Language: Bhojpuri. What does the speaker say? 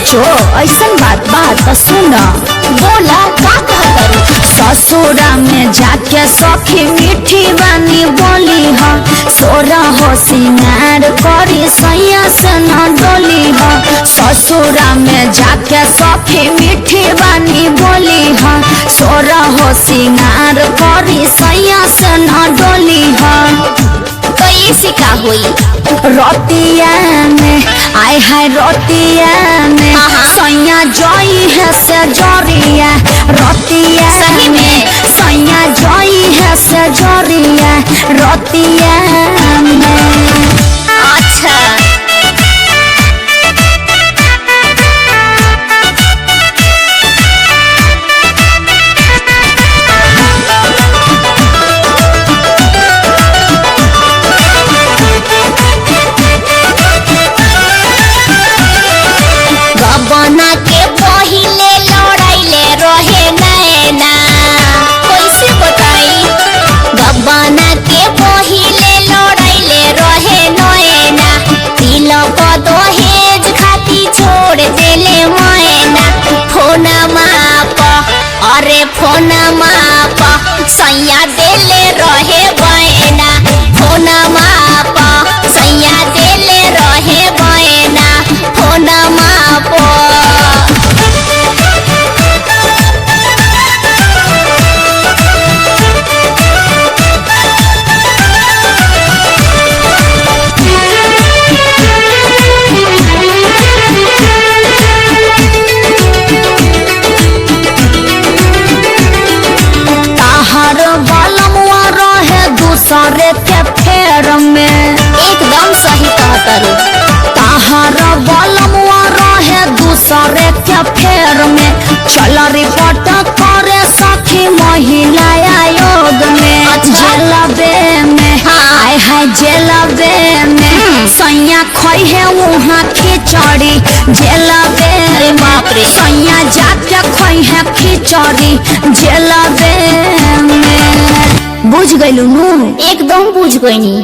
सचो ऐसन बात तो सुन बोला का कहतरू। ससुरा में जाके सखी मीठी बानी बोली ह सोरा हो सिंगार करी सैया से न डोली ह ससुरा में जाके सखी मीठी बानी बोली ह सोरा हो सिंगार करी सैया से न डोली ह कैसे का हुई रोतिया में आय है रोतिया में सैया जोई है से जोरिया रोतिया सही में सैया जोई है से जोरिया रोतिया में। अच्छा बना के पहिले लड़ाइले रहे नैना कैसे बताई। बना के पहिले लड़ाइले रहे नैना तिलक दहेज खाती छोड़ देले मैना फोन माप अरे फोन माप सैया देले रहे बैना फोन माप सैया देले रहे बैना फोन माप। दूसरे के फेर में एकदम सही कहतरू। ताहर बलमुआ रहे दूसरे के फेर में चल रिपोर्ट करे सखी महिला आयोग में जेलबे में आय है जेलबे में सैया खोई है वहाँ खिचड़ी जेलबे बाप रे सैया जाके खोई है खिचड़ी जेलबे में। बुझ गइलू नू एकदम बुझ गईनी।